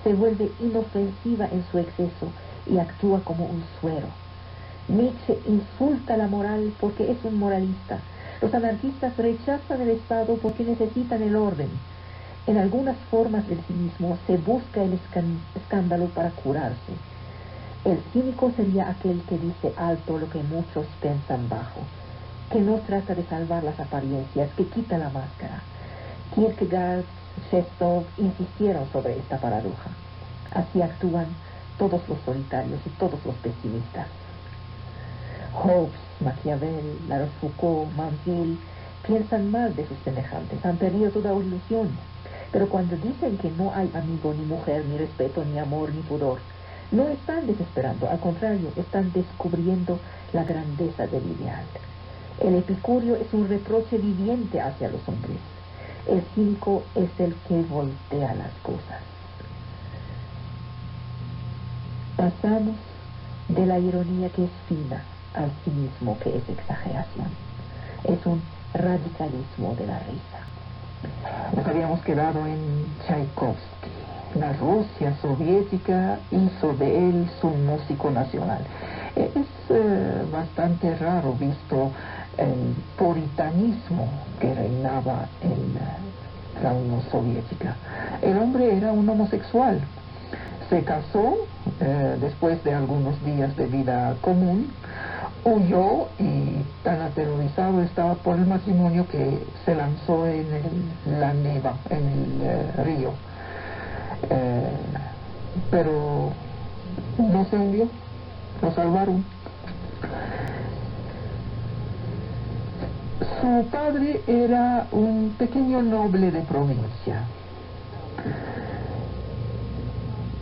Se vuelve inofensiva en su exceso y actúa como un suero. Nietzsche insulta la moral porque es un moralista. Los anarquistas rechazan el Estado porque necesitan el orden. En algunas formas del cinismo se busca el escándalo para curarse. El cínico sería aquel que dice alto lo que muchos piensan bajo, que no trata de salvar las apariencias, que quita la máscara. Kierkegaard, Chestov insistieron sobre esta paradoja. Así actúan todos los solitarios y todos los pesimistas. Hobbes, Maquiavel, La Rochefoucauld, Manville piensan mal de sus semejantes, han perdido toda ilusión. Pero cuando dicen que no hay amigo, ni mujer, ni respeto, ni amor, ni pudor, no están desesperando, al contrario, están descubriendo la grandeza del ideal. El epicúreo es un reproche viviente hacia los hombres. El cínico es el que voltea las cosas. Pasamos de la ironía, que es fina, al cinismo, que es exageración. Es un radicalismo de la risa. Nos habíamos quedado en Tchaikovsky. La Rusia soviética hizo de él su músico nacional. Es bastante raro, visto el puritanismo que reinaba en la Unión Soviética. El hombre era un homosexual. Se casó después de algunos días de vida común, huyó y tan aterrorizado estaba por el matrimonio que se lanzó en la Neva, en el río. Pero no se hundió, lo salvaron. Su padre era un pequeño noble de provincia.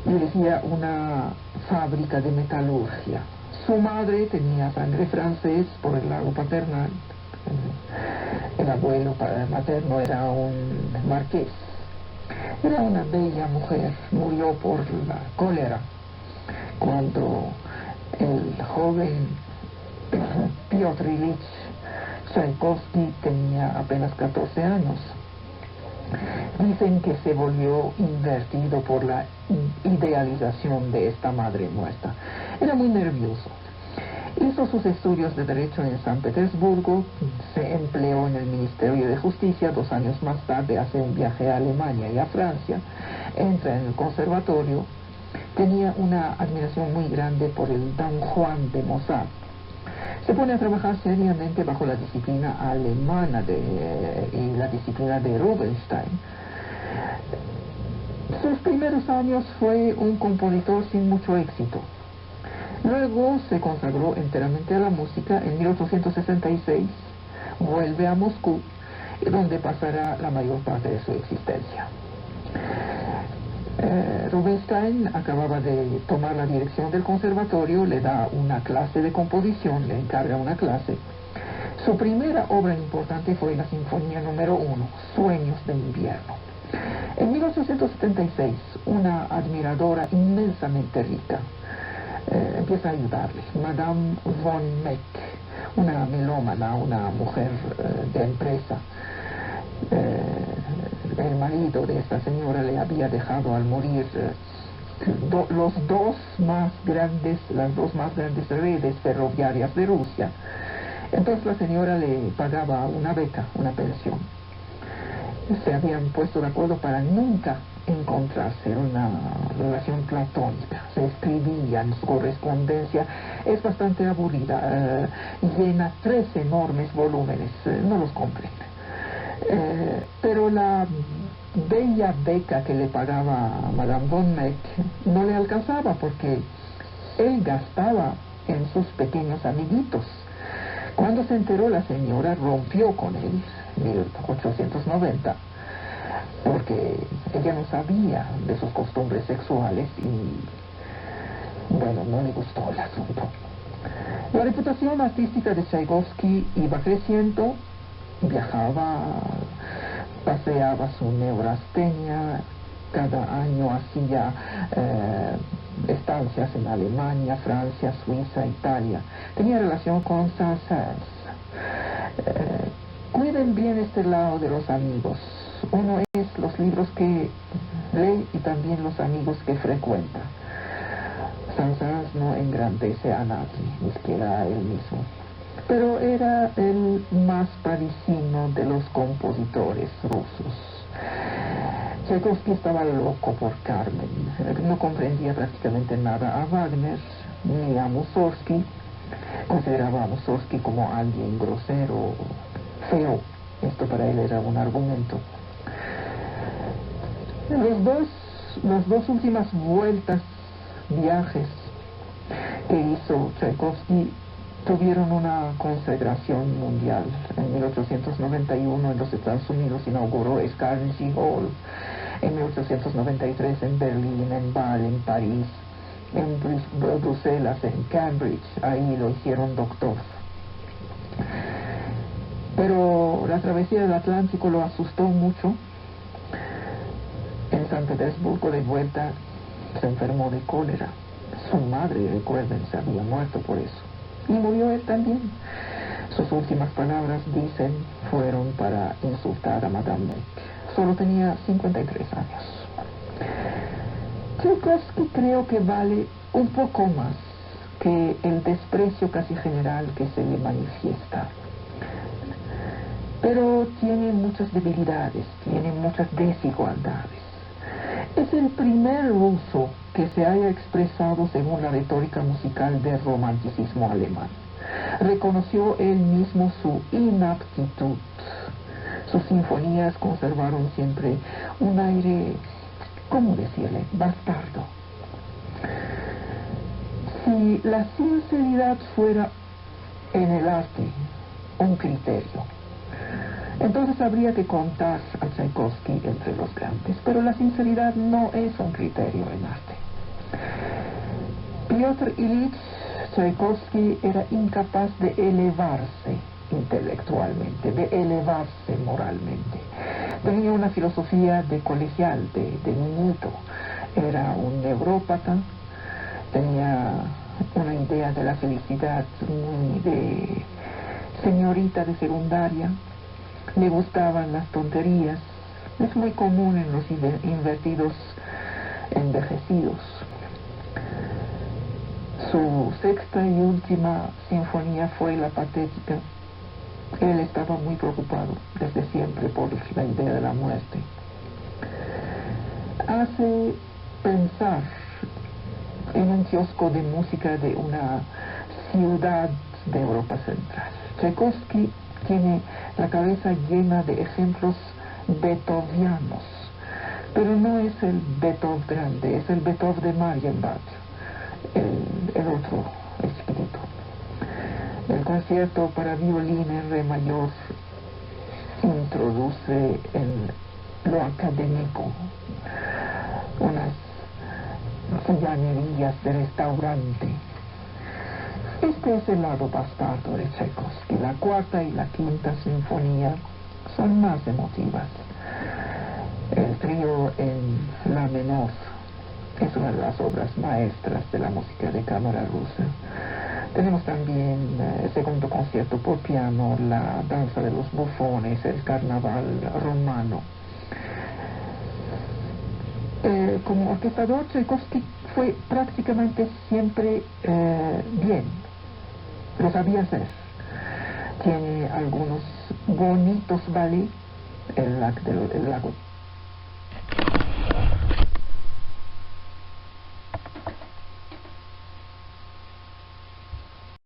Dirigía una fábrica de metalurgia. Su madre tenía sangre francés por el lado paternal. El abuelo materno era un marqués. Era una bella mujer, murió por la cólera cuando el joven Piotr Ilich Tchaikovsky tenía apenas 14 años. Dicen que se volvió invertido por la idealización de esta madre muerta. Era muy nervioso. Hizo sus estudios de Derecho en San Petersburgo, se empleó en el Ministerio de Justicia. 2 años más tarde hace un viaje a Alemania y a Francia, entra en el conservatorio. Tenía una admiración muy grande por el Don Juan de Mozart. Se pone a trabajar seriamente bajo la disciplina alemana y la disciplina de Rubinstein. Sus primeros años fue un compositor sin mucho éxito. Luego se consagró enteramente a la música. En 1866 vuelve a Moscú, donde pasará la mayor parte de su existencia. Rubinstein acababa de tomar la dirección del conservatorio, le da una clase de composición, le encarga una clase. Su primera obra importante fue la Sinfonía número 1, Sueños de Invierno. En 1876, una admiradora inmensamente rica empieza a ayudarle, Madame von Meck, una melómana, una mujer de empresa. El marido de esta señora le había dejado al morir las dos más grandes redes ferroviarias de Rusia. Entonces la señora le pagaba una beca, una pensión. Se habían puesto de acuerdo para nunca encontrarse, una relación platónica. Se escribían, su correspondencia es bastante aburrida, llena 3 enormes volúmenes, no los compren. Pero la bella beca que le pagaba Madame von Meck no le alcanzaba, porque él gastaba en sus pequeños amiguitos. Cuando se enteró, la señora rompió con él en 1890, porque ella no sabía de sus costumbres sexuales y, bueno, no le gustó el asunto. La reputación artística de Tchaikovsky iba creciendo. Viajaba, paseaba su neurastenia, cada año hacía estancias en Alemania, Francia, Suiza, Italia. Tenía relación con Saint-Saëns. Cuiden bien este lado de los amigos. Uno es los libros que lee y también los amigos que frecuenta. Saint-Saëns no engrandece a nadie, ni siquiera a él mismo. Pero era el más parisino de los compositores rusos. Tchaikovsky estaba loco por Carmen. No comprendía prácticamente nada a Wagner ni a Mussorgsky. Consideraba a Mussorgsky como alguien grosero, feo. Esto para él era un argumento. Las dos últimas viajes que hizo Tchaikovsky tuvieron una consagración mundial. En 1891 en los Estados Unidos inauguró el Carnegie Hall. En 1893 en Berlín, en Bâle, en París, en Bruselas, en Cambridge. Ahí lo hicieron doctor. Pero la travesía del Atlántico lo asustó mucho. En San Petersburgo, de vuelta, se enfermó de cólera. Su madre, recuerden, se había muerto por eso. Y murió él también. Sus últimas palabras, dicen, fueron para insultar a Madame Meck. Solo tenía 53 años. Tchaikovsky creo que vale un poco más que el desprecio casi general que se le manifiesta. Pero tiene muchas debilidades, tiene muchas desigualdades. Es el primer ruso que se haya expresado según la retórica musical del romanticismo alemán. Reconoció él mismo su inaptitud. Sus sinfonías conservaron siempre un aire, ¿cómo decirle?, bastardo. Si la sinceridad fuera en el arte un criterio, entonces habría que contar a Tchaikovsky entre los grandes. Pero la sinceridad no es un criterio en arte. Piotr Ilich Tchaikovsky era incapaz de elevarse intelectualmente, de elevarse moralmente. Tenía una filosofía de colegial, de niñito. Era un neurópata, tenía una idea de la felicidad muy de señorita de secundaria. Le gustaban las tonterías. Es muy común en los invertidos envejecidos. Su sexta y última sinfonía fue la Patética. Él estaba muy preocupado desde siempre por la idea de la muerte. Hace pensar en un kiosco de música de una ciudad de Europa Central. Tchaikovsky tiene la cabeza llena de ejemplos beethovenianos, pero no es el Beethoven grande, es el Beethoven de Marienbad, el otro, el chiquitito. El concierto para violín en re mayor introduce en lo académico unas llanerías de restaurante. Este es el lado bastardo de Tchaikovsky. La cuarta y la quinta sinfonía son más emotivas. El trío en la menor es una de las obras maestras de la música de cámara rusa. Tenemos también el segundo concierto por piano, la danza de los bufones, el carnaval romano. Como orquestador, Tchaikovsky fue prácticamente siempre bien. Lo sabía hacer. Tiene algunos bonitos ballets, el lago